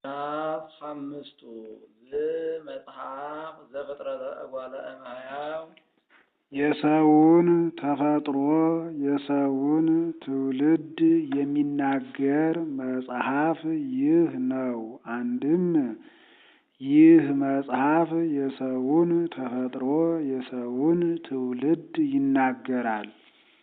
ምዕራፍ ሓምስቱ ዘመጽሐፍ ዘፍጥረተ እጓለ እመሕያው የሰውን ተፈጥሮ የሰውን ትውልድ የሚናገር መጽሐፍ ይህ ነው። አንድም ይህ መጽሐፍ የሰውን ተፈጥሮ የሰውን ትውልድ ይናገራል።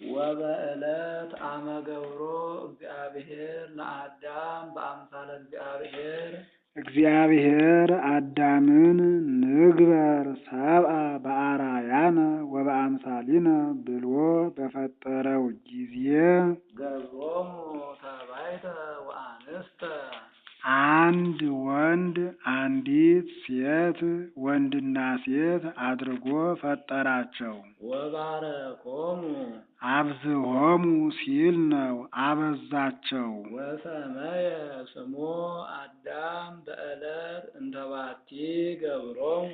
ወበዕለት አመ ገብሮ እግዚአብሔር ለአዳም በአምሳለ እግዚአብሔር እግዚአብሔር አዳምን ንግበር ሰብአ በአርአያነ ወበአምሳሊነ ብሎ በፈጠረው ጊዜ ገብሮሙ ተባይተ ወአንስተ አንድ ወንድ አንዲት ሴት ወንድና ሴት አድርጎ ፈጠራቸው። ወባረኮሙ አብዝሆሙ ሲል ነው፣ አበዛቸው። ወሰመየ ስሞ አዳም በዕለት እንተባቲ ገብሮሙ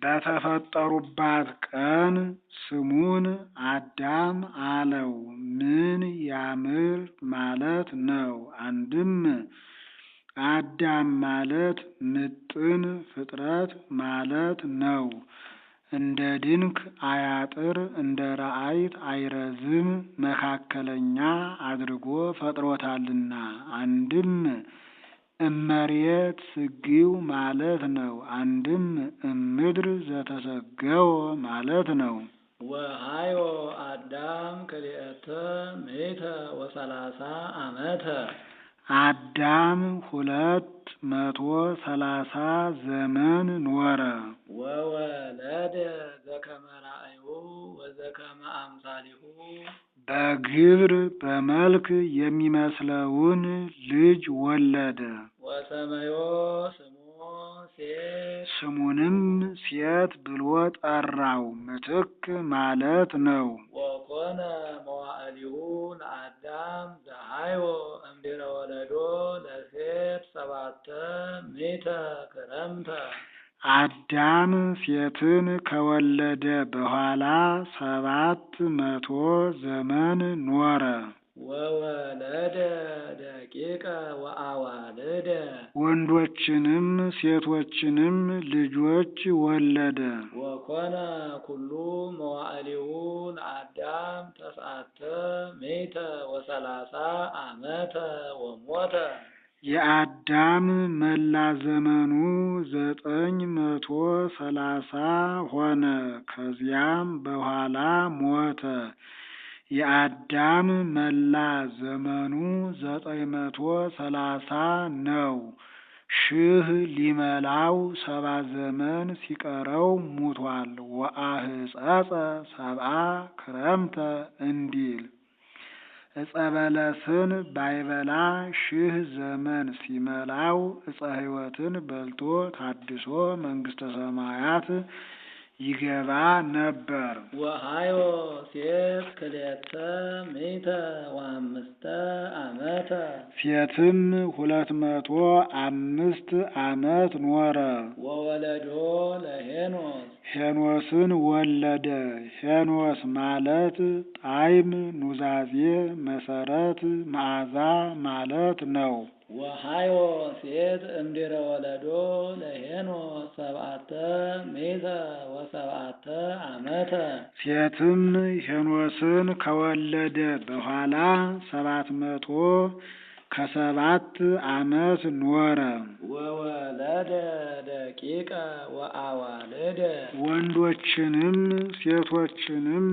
በተፈጠሩባት ቀን ስሙን አዳም አለው። ምን ያምር ማለት ነው። አንድም አዳም ማለት ምጥን ፍጥረት ማለት ነው። እንደ ድንክ አያጥር እንደ ረአይት አይረዝም መካከለኛ አድርጎ ፈጥሮታልና። አንድም እመሬት ስጊው ማለት ነው። አንድም እምድር ዘተሰገወ ማለት ነው። ወሃዮ አዳም ክልኤተ ምእተ ወሰላሳ ዓመተ አዳም 230 ዘመን ኖረ። ወወለደ ዘከመ ራእዩ ወዘከመ አምሳሊሁ በግብር በመልክ የሚመስለውን ልጅ ወለደ። ወሰመዮ ስሞ ሴት ስሙንም ሴት ብሎ ጠራው። ምትክ ማለት ነው። ወኮነ መዋዕሊሁ ለአዳም ዘሃዮ እምድኅረ ወለዶ ለሴት 700 ክረምተ አዳም ሴትን ከወለደ በኋላ 700 ዘመን ኖረ። ወወለደ ደቂቀ ወአዋልደ ወንዶችንም ሴቶችንም ልጆች ወለደ። ወኮነ ኩሉ መዋዕሊሁ ለአዳም 930 ዓመተ ወሞተ የአዳም መላ ዘመኑ 930 ሆነ። ከዚያም በኋላ ሞተ። የአዳም መላ ዘመኑ 930 ነው። 1000 ሊመላው 70 ዘመን ሲቀረው ሙቷል። ወአህጸጸ 70 ክረምተ እንዲል ዕፀ በለስን ባይበላ 1000 ዘመን ሲመላው ዕፀ ሕይወትን በልቶ ታድሶ መንግሥተ ሰማያት ይገባ ነበር። ወሃዮ ሴት ክልኤተ ምእተ ወአምስተ ዓመተ ሴትም 205 ዓመት ኖረ። ወወለዶ ለሄኖስ ሄኖስን ወለደ። ሄኖስ ማለት ጣዕም፣ ኑዛዜ፣ መሰረት፣ መዓዛ ማለት ነው። ወሃዮ ሴት እምድኅረ ወለዶ ለሄኖስ 700 ዓመተ ሴትም ሄኖስን ከወለደ በኋላ 707 ዓመት ኖረ። ወወለደ ደቂቀ ወአዋልደ ወንዶችንም ሴቶችንም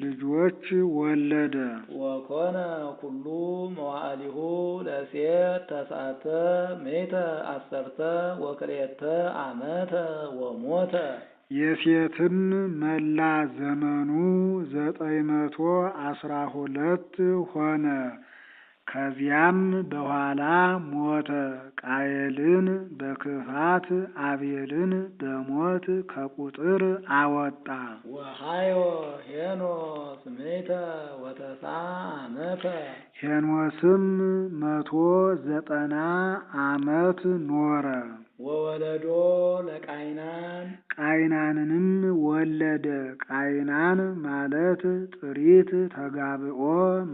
ልጆች ወለደ። ወኮነ ኩሉ መዋዕሊሁ ለሴት 910 ወክልኤተ ዓመተ ወሞተ የሴትም መላ ዘመኑ 912 ሆነ። ከዚያም በኋላ ሞተ። ቃየልን በክፋት አቤልን በሞት ከቁጥር አወጣ። ወሃዮ ሄኖስ 190 ዓመተ ሄኖስም 190 ዓመት ኖረ። ወወለዶ ለቃይናን ቃይናንንም ወለደ። ቃይናን ማለት ጥሪት ተጋብኦ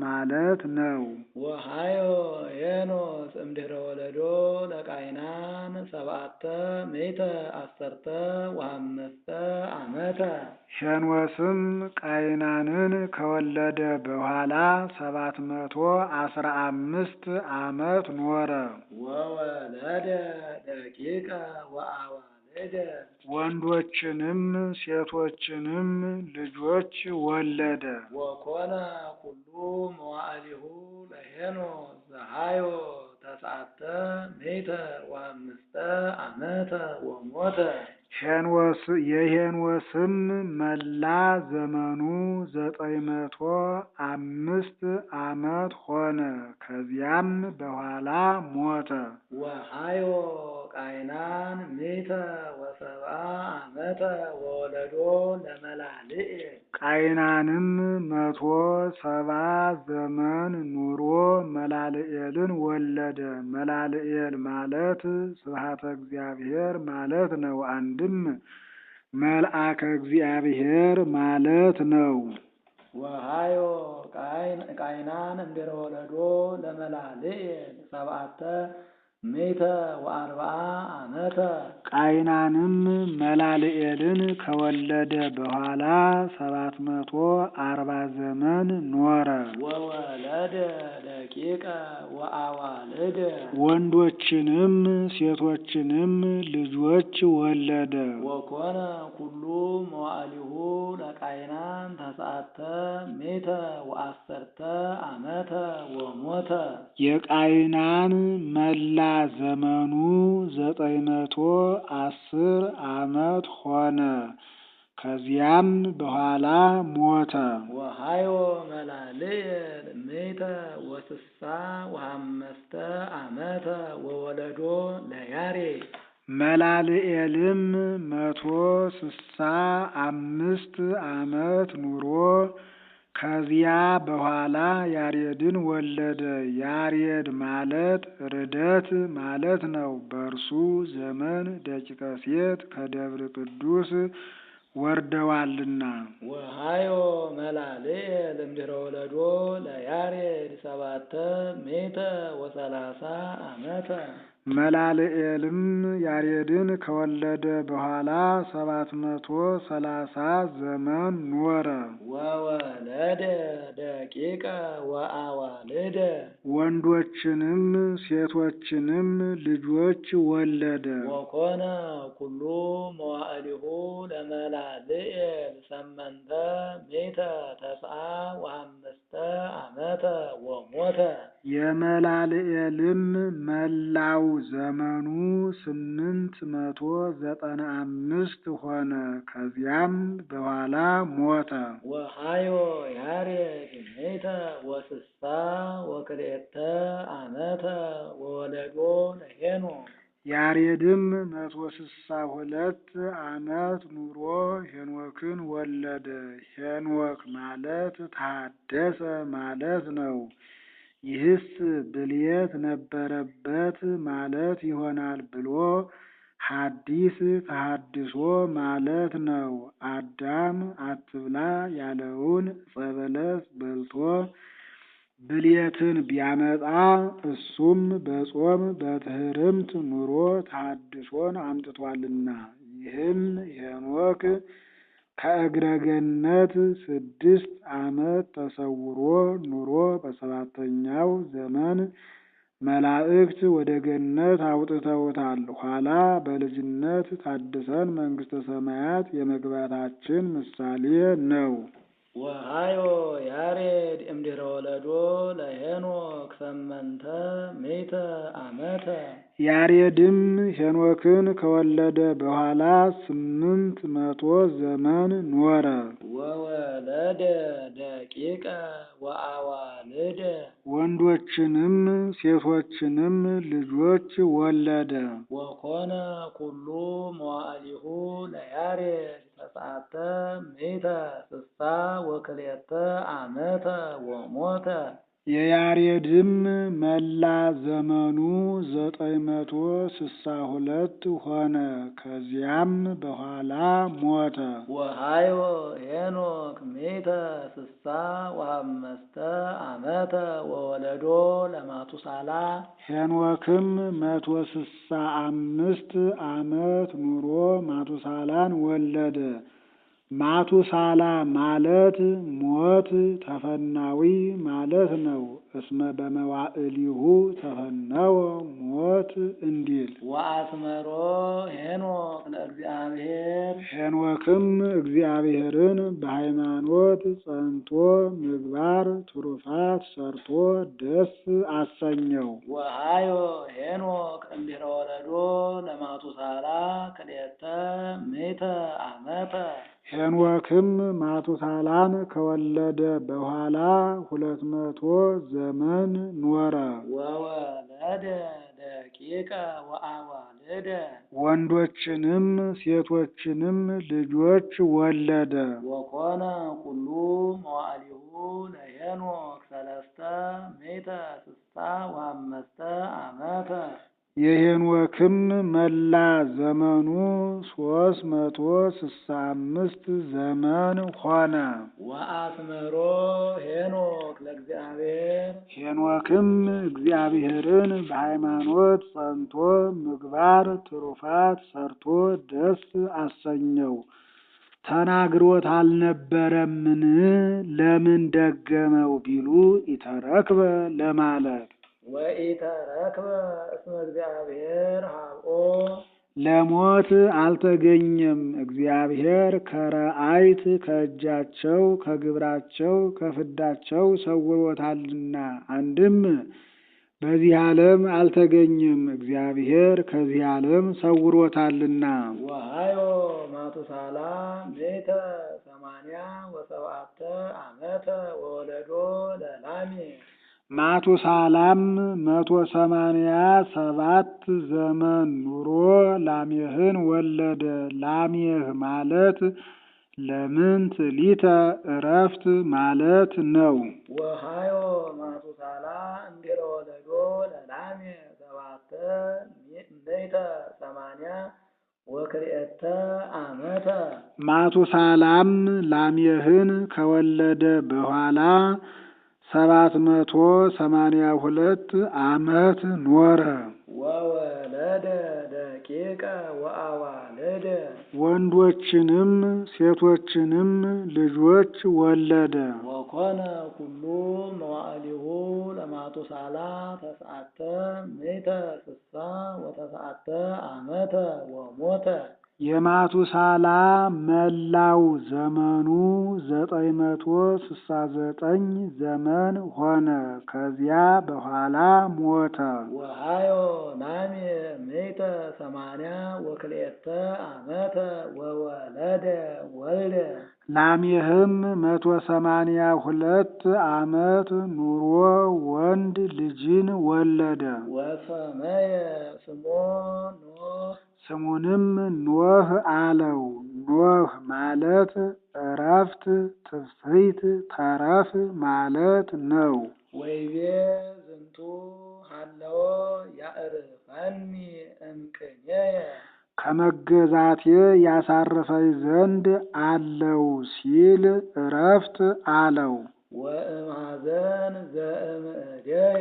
ማለት ነው። ወሃዮ ሄኖስ እምድኅረ ወለዶ ለቃይናን 715 ዓመተ። ሄኖስም ቃይናንን ከወለደ በኋላ 715 ዓመት ኖረ። ወወለደ ደቂቀ ወአዋልደ ወንዶችንም ሴቶችንም ልጆች ወለደ። ወኮነ ኩሉ መዋዕሊሁ ለሄኖስ ዘሃዮ 905 ዓመተ ወሞተ። የሄኖስም መላ ዘመኑ 905 ዓመት ሆነ። ከዚያም በኋላ ሞተ። ወሃዮ ቃይናን 170 ዓመተ ወወለዶ ለመላልኤል። ቃይናንም 170 ዘመን ኑሮ መላልኤልን ወለደ። መላልኤል ማለት ስብሐተ እግዚአብሔር ማለት ነው። አንድም መልአከ እግዚአብሔር ማለት ነው። ወሃዮ ቃይናን እምድኅረ ወለዶ ለመላልኤል 740 ዓመተ። ቃይናንም መላልኤልን ከወለደ በኋላ 740 ዘመን ኖረ። ወወለደ ደቂቀ ወአዋልደ ወንዶችንም ሴቶችንም ልጆች ወለደ። ወኮነ ኩሉ መዋዕሊሁ ለቃይናን 910 ዓመተ ወሞተ። የቃይናን መላ ዘመኑ 910 ዓመት ሆነ። ከዚያም በኋላ ሞተ። ወሃዮ መላልኤል 165 ዓመተ ወወለዶ ለያሬድ። መላልኤልም 165 ዓመት ኑሮ ከዚያ በኋላ ያሬድን ወለደ። ያሬድ ማለት ርደት ማለት ነው። በእርሱ ዘመን ደቂቀ ሴት ከደብረ ቅዱስ ወርደዋልና። ወሃዮ መላልኤል እምድኅረ ወለዶ ለያሬድ 730 ዓመተ። መላልኤልም ያሬድን ከወለደ በኋላ 730 ዘመን ኖረ። ወወለደ ደቂቀ ወአዋልደ ወንዶችንም ሴቶችንም ልጆች ወለደ። ወኮነ ኩሉ መዋዕሊሁ ለመላልኤል 895 ዓመተ ወሞተ። የመላልኤልም መላው ዘመኑ 895 ሆነ። ከዚያም በኋላ ሞተ። ወሃዮ ያሬድ 162 ዓመተ ወወለዶ ለሄኖስ። ያሬድም 162 ዓመት ኑሮ ሄኖክን ወለደ። ሄኖክ ማለት ታደሰ ማለት ነው። ይህስ ብልየት ነበረበት ማለት ይሆናል ብሎ ሐዲስ ተሐድሶ ማለት ነው። አዳም አትብላ ያለውን ዕፀ በለስ በልቶ ብልየትን ቢያመጣ እሱም በጾም በትሕርምት ኑሮ ተሐድሶን አምጥቷልና። ይህም ሄኖክ ከእግረ ገነት 6 ዓመት ተሰውሮ ኑሮ በሰባተኛው ዘመን መላእክት ወደ ገነት አውጥተውታል። ኋላ በልጅነት ታድሰን መንግሥተ ሰማያት የመግባታችን ምሳሌ ነው። ወሃዮ ያሬድ እምድኅረ ወለዶ ለሄኖክ 800 ዓመተ። ያሬድም ሄኖክን ከወለደ በኋላ 800 ዘመን ኖረ። ወወለደ ደቂቀ ወአዋልደ ወንዶችንም ሴቶችንም ልጆች ወለደ። ወኮነ ኩሉ መዋዕሊሁ ለያሬድ 962 ዓመተ ወሞተ። የያሬድም መላ ዘመኑ 962 ሆነ። ከዚያም በኋላ ሞተ። ወሃዮ ሄኖክ ሜተ ስሳ ወአምስተ ዓመተ ወወለዶ ለማቱሳላ ሄኖክም 165 ዓመት ኑሮ ማቱሳላን ወለደ። ማቱሳላ ማለት ሞት ተፈናዊ ማለት ነው። እስመ በመዋዕሊሁ ተፈነወ ሞት እንዲል። ወአስመሮ ሄኖክ ለእግዚአብሔር ሄኖክም እግዚአብሔርን በሃይማኖት ጸንቶ ምግባር ትሩፋት ሰርቶ ደስ አሰኘው። ወሃዮ ሄኖክ እምድኅረ ወለዶ ለማቱሳላ ክልኤተ ምዕተ ዓመተ ሄኖክም ማቱሳላን ከወለደ በኋላ 200 ዘመን ኖረ። ወወለደ ደቂቀ ወአዋልደ ወንዶችንም ሴቶችንም ልጆች ወለደ። ወኮነ ኩሉ መዋዕሊሁ ለሄኖክ 365 ዓመተ የሄኖክም መላ ዘመኑ 365 ዘመን ሆነ። ወአስመሮ ሄኖክ ለእግዚአብሔር ሄኖክም እግዚአብሔርን በሃይማኖት ጸንቶ ምግባር ትሩፋት ሰርቶ ደስ አሰኘው። ተናግሮት አልነበረምን? ለምን ደገመው ቢሉ ኢተረክበ ለማለት ወኢተረክበ እስመ እግዚአብሔር ሀብኦ ለሞት አልተገኘም። እግዚአብሔር ከረአይት ከእጃቸው ከግብራቸው ከፍዳቸው ሰውሮታልና። አንድም በዚህ ዓለም አልተገኘም፣ እግዚአብሔር ከዚህ ዓለም ሰውሮታልና። ወሃዮ ማቱሳላ 187 ዓመተ ወወለዶ ለላሜ ማቱሳላም 187 ዘመን ኑሮ ላሜህን ወለደ። ላሜህ ማለት ለምንት ሊተ እረፍት ማለት ነው። ወሃዮ ማቱሳላ እምድኅረ ወለዶ ለላሜ 780 ዓመተ ማቱሳላም ላሜህን ከወለደ በኋላ 782 ዓመት ኖረ። ወወለደ ደቂቀ ወአዋልደ ወንዶችንም ሴቶችንም ልጆች ወለደ። ወኮነ ኩሉ መዋዕሊሁ ለማቱሳላ 969 ዓመተ ወሞተ የማቱሳላ መላው ዘመኑ 969 ዘመን ሆነ። ከዚያ በኋላ ሞተ። ወሃዮ ላሜ 182 ዓመተ ወወለደ ወልደ ላሜህም 182 ዓመት ኑሮ ወንድ ልጅን ወለደ። ወሰመየ ስሞ ኖህ ስሙንም ኖህ አለው። ኖህ ማለት እረፍት፣ ትፍስሕት፣ ተረፍ ማለት ነው። ወይቤ ዝንቱ ሀለዎ ያዕርፈኒ እምቅኔየ ከመገዛቴ ያሳርፈኝ ዘንድ አለው ሲል እረፍት አለው። ወእምኀዘን ዘእምእዴየ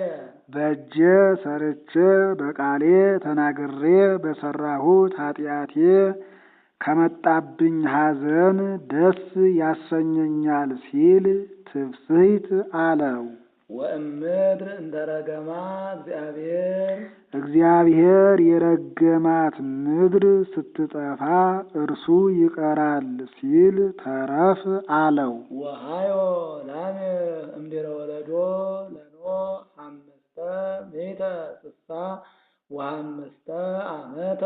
በእጄ ሰርቼ በቃሌ ተናግሬ በሰራሁት ኃጢአቴ ከመጣብኝ ሐዘን ደስ ያሰኘኛል ሲል ትፍስሕት አለው። ወእምድር እንተ ረገማ እግዚአብሔር የረገማት ምድር ስትጠፋ እርሱ ይቀራል ሲል ተረፍ አለው። ወሃዮ ላሜ እምድኅረ ወለዶ ለኖህ 565 ዓመተ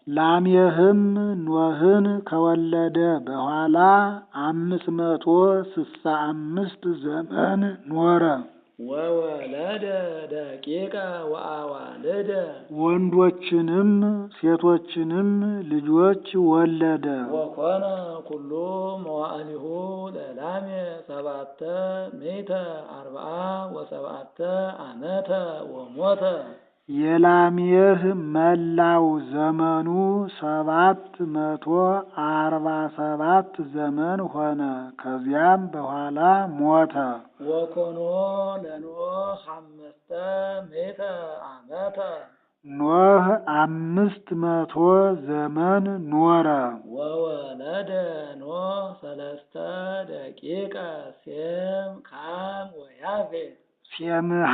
ላሜህም ኖህን ከወለደ በኋላ 565 ዘመን ኖረ። ወወለደ ደቂቀ ወአዋልደ ወንዶችንም ሴቶችንም ልጆች ወለደ። ወኮነ ኩሉ መዋዕሊሁ ለላሜ 747 ዓመተ ወሞተ። የላሜህ መላው ዘመኑ 747 ዘመን ሆነ። ከዚያም በኋላ ሞተ። ወኮኖ ለኖህ 500 ዓመተ ኖህ 500 ዘመን ኖረ። ወወለደ ኖህ 3 ደቂቀ ሴም ካም ወያፌት። ሴምሃ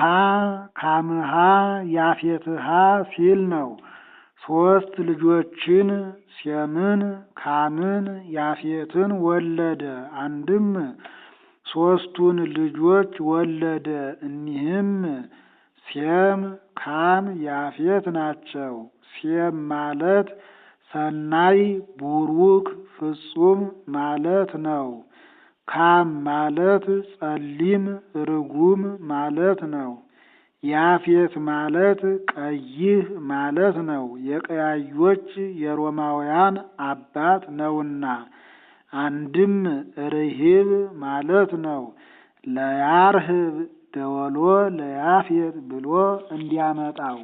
ካምሃ ያፌትሃ ሲል ነው። 3 ልጆችን ሴምን ካምን ያፌትን ወለደ። አንድም 3ቱን ልጆች ወለደ። እኒህም ሴም ካም ያፌት ናቸው። ሴም ማለት ሰናይ ቡሩክ ፍጹም ማለት ነው። ካም ማለት ጸሊም ርጉም ማለት ነው። ያፌት ማለት ቀይህ ማለት ነው። የቀያዮች የሮማውያን አባት ነውና። አንድም ርሂብ ማለት ነው። ለያርህብ ደወሎ ለያፌት ብሎ እንዲያመጣው